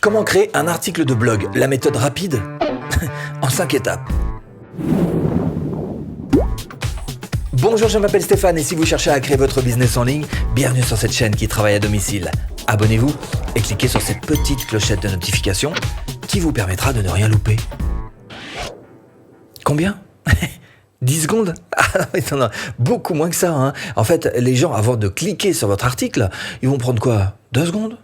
Comment créer un article de blog? La méthode rapide en 5 étapes. Bonjour, je m'appelle Stéphane et si vous cherchez à créer votre business en ligne, bienvenue sur cette chaîne qui travaille à domicile. Abonnez-vous et cliquez sur cette petite clochette de notification qui vous permettra de ne rien louper. Combien 10 secondes? Ah non, beaucoup moins que ça. Hein. En fait, les gens, avant de cliquer sur votre article, ils vont prendre quoi? 2 secondes?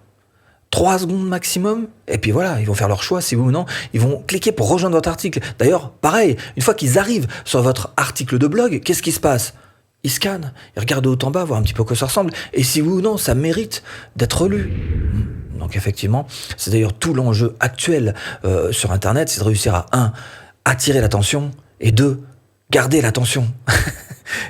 3 secondes maximum, et puis voilà, ils vont faire leur choix, si oui ou non, ils vont cliquer pour rejoindre votre article. D'ailleurs, pareil, une fois qu'ils arrivent sur votre article de blog, qu'est-ce qui se passe? Ils scannent, ils regardent de haut en bas, voir un petit peu à quoi ça ressemble, et si oui ou non, ça mérite d'être lu. Donc effectivement, c'est d'ailleurs tout l'enjeu actuel sur Internet, c'est de réussir à 1. Attirer l'attention, et 2. Garder l'attention.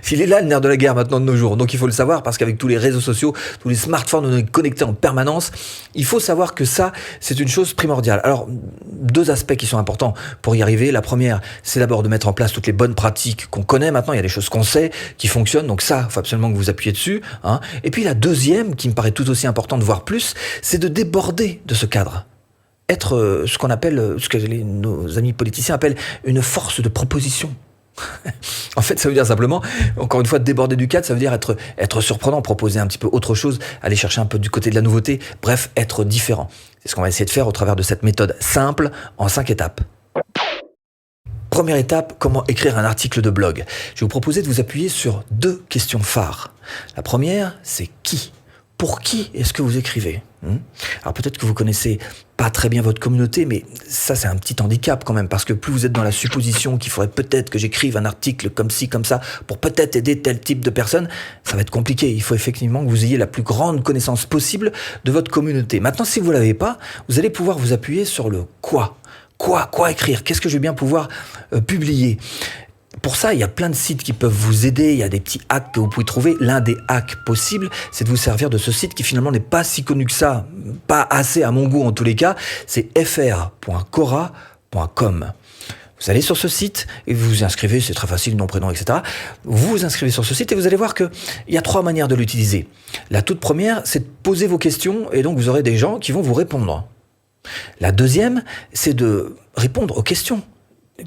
Il est là le nerf de la guerre maintenant de nos jours, donc il faut le savoir parce qu'avec tous les réseaux sociaux, tous les smartphones, on est connectés en permanence. Il faut savoir que ça, c'est une chose primordiale. Alors, 2 aspects qui sont importants pour y arriver. La première, c'est d'abord de mettre en place toutes les bonnes pratiques qu'on connaît maintenant. Il y a des choses qu'on sait, qui fonctionnent, donc ça, il faut absolument que vous appuyez dessus. Hein. Et puis la deuxième, qui me paraît tout aussi importante, voire plus, c'est de déborder de ce cadre. Être ce qu'on appelle, ce que nos amis politiciens appellent une force de proposition. En fait, ça veut dire simplement, encore une fois, déborder du cadre, ça veut dire être surprenant, proposer un petit peu autre chose, aller chercher un peu du côté de la nouveauté, bref, être différent. C'est ce qu'on va essayer de faire au travers de cette méthode simple en 5 étapes. Première étape, comment écrire un article de blog? Je vais vous proposer de vous appuyer sur 2 questions phares. La première, c'est qui? Pour qui est-ce que vous écrivez? Alors peut-être que vous connaissez pas très bien votre communauté, mais ça c'est un petit handicap quand même, parce que plus vous êtes dans la supposition qu'il faudrait peut-être que j'écrive un article comme ci, comme ça, pour peut-être aider tel type de personne, ça va être compliqué. Il faut effectivement que vous ayez la plus grande connaissance possible de votre communauté. Maintenant, si vous l'avez pas, vous allez pouvoir vous appuyer sur le quoi. Quoi écrire? Qu'est-ce que je vais bien pouvoir publier? Pour ça, il y a plein de sites qui peuvent vous aider, il y a des petits hacks que vous pouvez trouver. L'un des hacks possibles, c'est de vous servir de ce site qui finalement n'est pas si connu que ça, pas assez à mon goût en tous les cas, c'est fr.quora.com. Vous allez sur ce site et vous vous inscrivez, c'est très facile, nom, prénom, etc. Vous vous inscrivez sur ce site et vous allez voir qu'il y a 3 manières de l'utiliser. La toute première, c'est de poser vos questions et donc vous aurez des gens qui vont vous répondre. La deuxième, c'est de répondre aux questions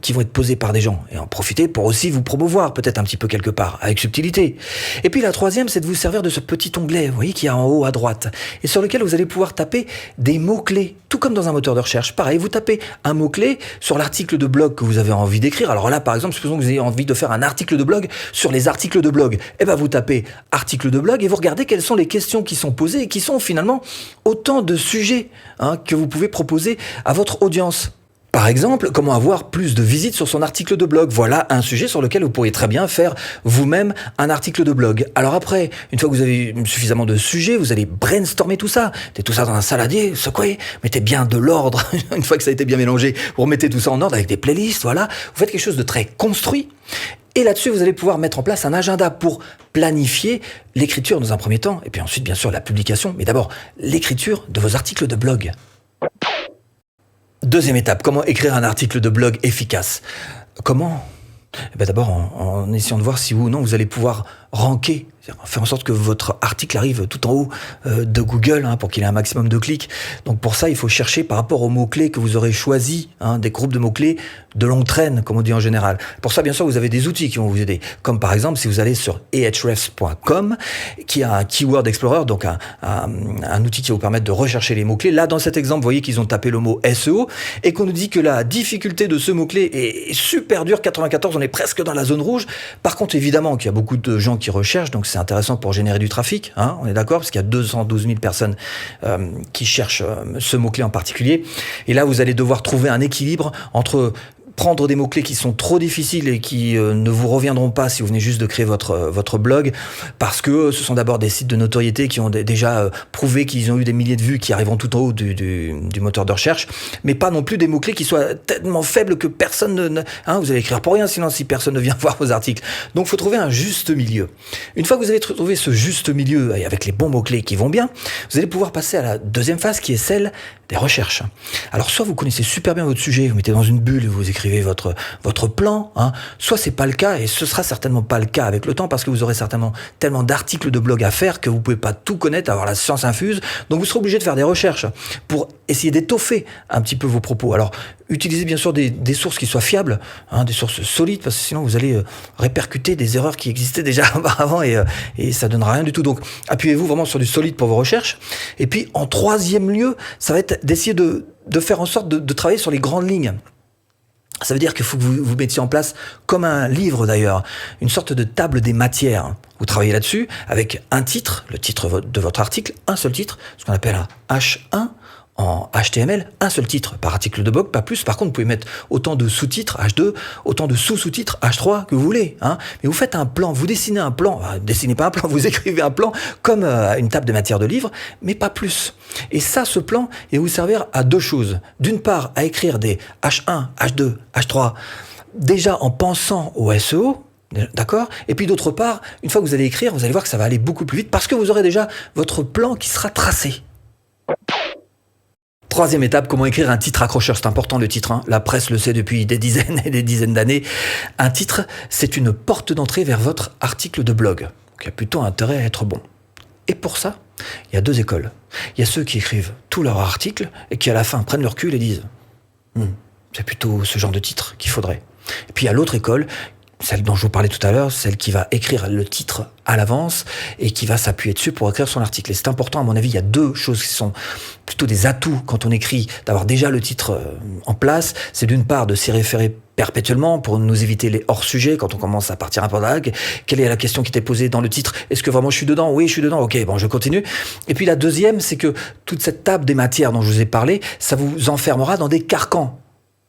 qui vont être posés par des gens et en profiter pour aussi vous promouvoir peut-être un petit peu quelque part avec subtilité. Et puis la troisième, c'est de vous servir de ce petit onglet, vous voyez, qui est en haut à droite et sur lequel vous allez pouvoir taper des mots-clés, tout comme dans un moteur de recherche. Pareil, vous tapez un mot-clé sur l'article de blog que vous avez envie d'écrire. Alors là, par exemple, supposons que vous ayez envie de faire un article de blog sur les articles de blog. Eh ben, vous tapez article de blog et vous regardez quelles sont les questions qui sont posées et qui sont finalement autant de sujets que vous pouvez proposer à votre audience. Par exemple, comment avoir plus de visites sur son article de blog? Voilà un sujet sur lequel vous pourriez très bien faire vous-même un article de blog. Alors après, une fois que vous avez suffisamment de sujets, vous allez brainstormer tout ça. Mettez tout ça dans un saladier, secouez, mettez bien de l'ordre. Une fois que ça a été bien mélangé, vous remettez tout ça en ordre avec des playlists, voilà. Vous faites quelque chose de très construit. Et là-dessus, vous allez pouvoir mettre en place un agenda pour planifier l'écriture dans un premier temps, et puis ensuite, bien sûr, la publication, mais d'abord, l'écriture de vos articles de blog. Deuxième étape, comment écrire un article de blog efficace? Comment? D'abord, en essayant de voir si oui ou non vous allez pouvoir ranker, faire en sorte que votre article arrive tout en haut de Google pour qu'il ait un maximum de clics. Donc pour ça, il faut chercher par rapport aux mots-clés que vous aurez choisis, des groupes de mots-clés de longue traîne, comme on dit en général. Pour ça, bien sûr, vous avez des outils qui vont vous aider. Comme par exemple, si vous allez sur ahrefs.com, qui a un Keyword Explorer, donc un outil qui va vous permettre de rechercher les mots-clés. Là, dans cet exemple, vous voyez qu'ils ont tapé le mot SEO et qu'on nous dit que la difficulté de ce mot-clé est super dure, 94, on est presque dans la zone rouge. Par contre, évidemment qu'il y a beaucoup de gens qui recherchent, donc c'est intéressant pour générer du trafic, on est d'accord, parce qu'il y a 212 000 personnes qui cherchent ce mot-clé en particulier. Et là, vous allez devoir trouver un équilibre entre prendre des mots-clés qui sont trop difficiles et qui ne vous reviendront pas si vous venez juste de créer votre blog, parce que ce sont d'abord des sites de notoriété qui ont déjà prouvé qu'ils ont eu des milliers de vues qui arriveront tout en haut du moteur de recherche, mais pas non plus des mots-clés qui soient tellement faibles que personne ne vous allez écrire pour rien sinon si personne ne vient voir vos articles. Donc il faut trouver un juste milieu. Une fois que vous avez trouvé ce juste milieu et avec les bons mots-clés qui vont bien, vous allez pouvoir passer à la deuxième phase qui est celle des recherches. Alors soit vous connaissez super bien votre sujet, vous mettez dans une bulle et vous écrivez écrivez votre plan, hein. Soit c'est pas le cas, et ce sera certainement pas le cas avec le temps, parce que vous aurez certainement tellement d'articles de blog à faire que vous pouvez pas tout connaître, avoir la science infuse. Donc vous serez obligé de faire des recherches pour essayer d'étoffer un petit peu vos propos. Alors, utilisez bien sûr des sources qui soient fiables, hein, des sources solides, parce que sinon vous allez répercuter des erreurs qui existaient déjà auparavant, et ça donnera rien du tout. Donc, appuyez-vous vraiment sur du solide pour vos recherches. Et puis, en troisième lieu, ça va être d'essayer de faire en sorte de travailler sur les grandes lignes. Ça veut dire qu'il faut que vous mettiez en place, comme un livre d'ailleurs, une sorte de table des matières. Vous travaillez là-dessus avec un titre, le titre de votre article, un seul titre, ce qu'on appelle un H1 en HTML, un seul titre par article de blog, pas plus. Par contre, vous pouvez mettre autant de sous-titres, H2, autant de sous-sous-titres, H3, que vous voulez, hein. Mais vous faites un plan, vous dessinez un plan, dessinez pas un plan, vous écrivez un plan comme une table de matière de livre, mais pas plus. Et ça, ce plan, il va vous servir à deux choses. D'une part, à écrire des H1, H2, H3, déjà en pensant au SEO, d'accord? Et puis d'autre part, une fois que vous allez écrire, vous allez voir que ça va aller beaucoup plus vite parce que vous aurez déjà votre plan qui sera tracé. Troisième étape, comment écrire un titre accrocheur. C'est important, le titre, hein. La presse le sait depuis des dizaines et des dizaines d'années. Un titre, c'est une porte d'entrée vers votre article de blog. Donc, il y a plutôt intérêt à être bon. Et pour ça, il y a deux écoles. Il y a ceux qui écrivent tout leur article et qui à la fin prennent le recul et disent c'est plutôt ce genre de titre qu'il faudrait. Et puis il y a l'autre école, celle dont je vous parlais tout à l'heure, celle qui va écrire le titre à l'avance et qui va s'appuyer dessus pour écrire son article. Et c'est important, à mon avis, il y a deux choses qui sont plutôt des atouts quand on écrit, d'avoir déjà le titre en place. C'est d'une part de s'y référer perpétuellement pour nous éviter les hors-sujets quand on commence à partir un peu dans la vague. Quelle est la question qui était posée dans le titre? Est-ce que vraiment je suis dedans? Oui, je suis dedans. Ok, bon, je continue. Et puis la deuxième, c'est que toute cette table des matières dont je vous ai parlé, ça vous enfermera dans des carcans.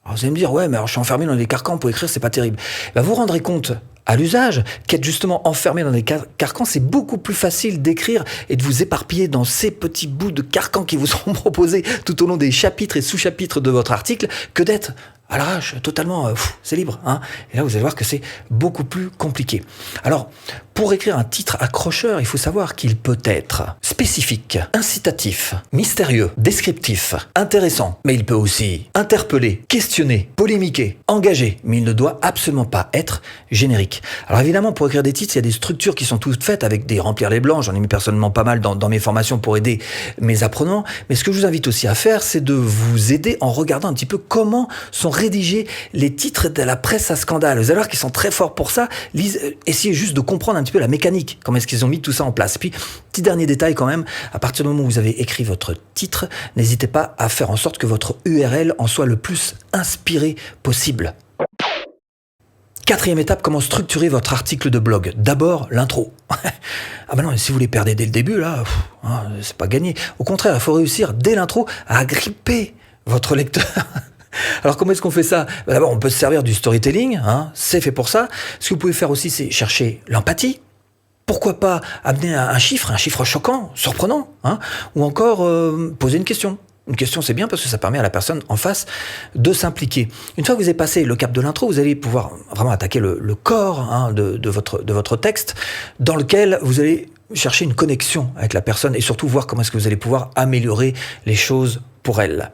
Alors vous allez me dire, ouais, mais alors je suis enfermé dans des carcans pour écrire, c'est pas terrible. Ben, vous vous rendrez compte à l'usage qu'être justement enfermé dans des carcans, c'est beaucoup plus facile d'écrire et de vous éparpiller dans ces petits bouts de carcans qui vous seront proposés tout au long des chapitres et sous-chapitres de votre article que d'être à l'arrache, totalement, c'est libre, hein. Et là, vous allez voir que c'est beaucoup plus compliqué. Alors, pour écrire un titre accrocheur, il faut savoir qu'il peut être spécifique, incitatif, mystérieux, descriptif, intéressant, mais il peut aussi interpeller, questionner, polémiquer, engager, mais il ne doit absolument pas être générique. Alors évidemment, pour écrire des titres, il y a des structures qui sont toutes faites avec des remplir les blancs. J'en ai mis personnellement pas mal dans mes formations pour aider mes apprenants. Mais ce que je vous invite aussi à faire, c'est de vous aider en regardant un petit peu comment sont rédiger les titres de la presse à scandale. Vous allez voir qu'ils sont très forts pour ça. Essayez juste de comprendre un petit peu la mécanique, comment est-ce qu'ils ont mis tout ça en place. Puis, petit dernier détail quand même, à partir du moment où vous avez écrit votre titre, n'hésitez pas à faire en sorte que votre URL en soit le plus inspiré possible. Quatrième étape, comment structurer votre article de blog. D'abord, l'intro. Ah ben non, si vous les perdez dès le début, là, c'est pas gagné. Au contraire, il faut réussir dès l'intro à agripper votre lecteur. Alors comment est-ce qu'on fait ça? D'abord, on peut se servir du storytelling, hein, c'est fait pour ça. Ce que vous pouvez faire aussi, c'est chercher l'empathie. Pourquoi pas amener un chiffre choquant, surprenant, hein, ou encore poser une question. Une question, c'est bien parce que ça permet à la personne en face de s'impliquer. Une fois que vous avez passé le cap de l'intro, vous allez pouvoir vraiment attaquer le corps, hein, de votre texte, dans lequel vous allez chercher une connexion avec la personne et surtout voir comment est-ce que vous allez pouvoir améliorer les choses pour elle.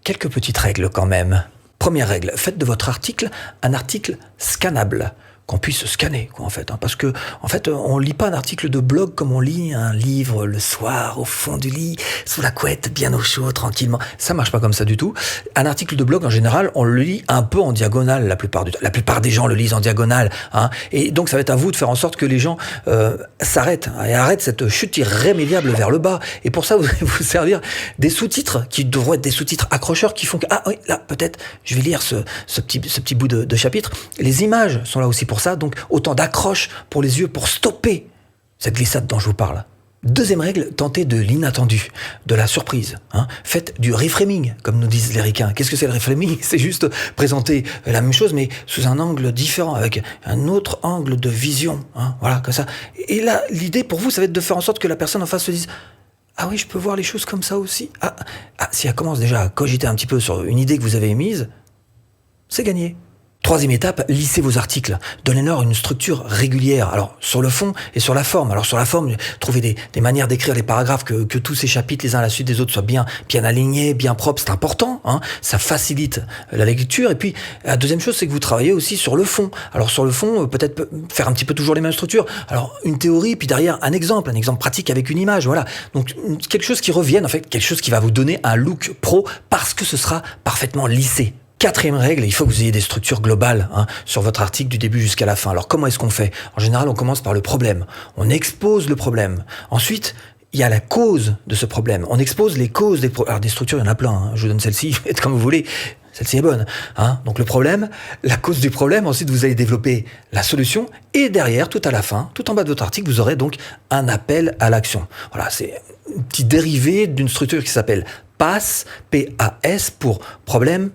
Quelques petites règles quand même. Première règle, faites de votre article un article scannable, qu'on puisse scanner, quoi, en fait, hein, parce que, en fait, on lit pas un article de blog comme on lit un livre le soir, au fond du lit, sous la couette, bien au chaud, tranquillement. Ça marche pas comme ça du tout. Un article de blog, en général, on le lit un peu en diagonale, la plupart du temps. La plupart des gens le lisent en diagonale, hein, et donc ça va être à vous de faire en sorte que les gens s'arrêtent, hein, et arrêtent cette chute irrémédiable vers le bas. Et pour ça, vous allez vous servir des sous-titres, qui devront être des sous-titres accrocheurs, qui font que, ah oui, là, peut-être, je vais lire ce petit bout de chapitre. Les images sont là aussi pour ça, donc autant d'accroches pour les yeux pour stopper cette glissade dont je vous parle. Deuxième règle, tentez de l'inattendu, de la surprise, hein. Faites du reframing, comme nous disent les ricains. Qu'est-ce que c'est le reframing? C'est juste présenter la même chose, mais sous un angle différent, avec un autre angle de vision, hein. Voilà, comme ça. Et là, l'idée pour vous, ça va être de faire en sorte que la personne en face se dise « Ah oui, je peux voir les choses comme ça aussi. » Si elle commence déjà à cogiter un petit peu sur une idée que vous avez émise, c'est gagné. Troisième étape, lissez vos articles. Donnez-leur une structure régulière. Alors, sur le fond et sur la forme. Alors, sur la forme, trouvez des manières d'écrire les paragraphes, que tous ces chapitres, les uns à la suite des autres, soient bien alignés, bien propres. C'est important, hein. Ça facilite la lecture. Et puis, la deuxième chose, c'est que vous travaillez aussi sur le fond. Alors, sur le fond, peut-être faire un petit peu toujours les mêmes structures. Alors, une théorie, puis derrière, un exemple pratique avec une image. Voilà. Donc, quelque chose qui revienne, en fait, quelque chose qui va vous donner un look pro parce que ce sera parfaitement lissé. Quatrième règle, il faut que vous ayez des structures globales sur votre article du début jusqu'à la fin. Alors comment est-ce qu'on fait ? En général, on commence par le problème. On expose le problème. Ensuite, il y a la cause de ce problème. On expose les causes des problèmes. Alors des structures, il y en a plein. Je vous donne celle-ci, faites comme vous voulez. Celle-ci est bonne. Donc le problème, la cause du problème. Ensuite, vous allez développer la solution. Et derrière, tout à la fin, tout en bas de votre article, vous aurez donc un appel à l'action. Voilà, c'est un petit dérivé d'une structure qui s'appelle PAS, P-A-S, pour problème,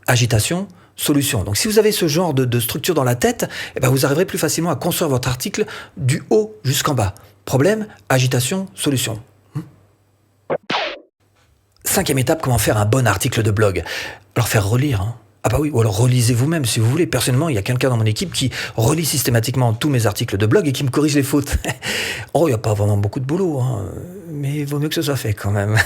agitation, solution. Donc si vous avez ce genre de structure dans la tête, vous arriverez plus facilement à construire votre article du haut jusqu'en bas. Problème, agitation, solution. Cinquième étape, comment faire un bon article de blog ? Alors faire relire. Ah bah oui, ou alors relisez vous-même si vous voulez. Personnellement, il y a quelqu'un dans mon équipe qui relit systématiquement tous mes articles de blog et qui me corrige les fautes. Il n'y a pas vraiment beaucoup de boulot, mais il vaut mieux que ce soit fait quand même.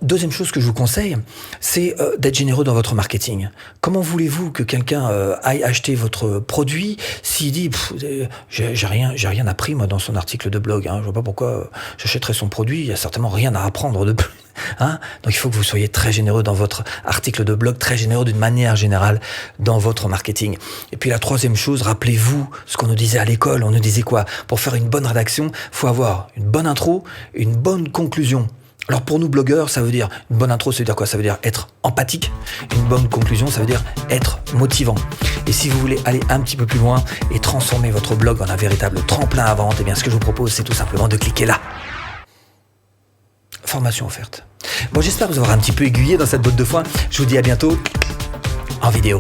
Deuxième chose que je vous conseille, c'est d'être généreux dans votre marketing. Comment voulez-vous que quelqu'un aille acheter votre produit s'il dit j'ai rien appris moi dans son article de blog, je vois pas pourquoi j'achèterais son produit, il y a certainement rien à apprendre de plus. Donc il faut que vous soyez très généreux dans votre article de blog, très généreux d'une manière générale dans votre marketing. Et puis la troisième chose, rappelez-vous ce qu'on nous disait à l'école. On nous disait quoi ? Pour faire une bonne rédaction, il faut avoir une bonne intro, une bonne conclusion. Alors pour nous blogueurs, ça veut dire, une bonne intro, ça veut dire quoi ? Ça veut dire être empathique. Une bonne conclusion, ça veut dire être motivant. Et si vous voulez aller un petit peu plus loin et transformer votre blog en un véritable tremplin à vente, ce que je vous propose, c'est tout simplement de cliquer là. Formation offerte. Bon, j'espère vous avoir un petit peu aiguillé dans cette botte de foin. Je vous dis à bientôt en vidéo.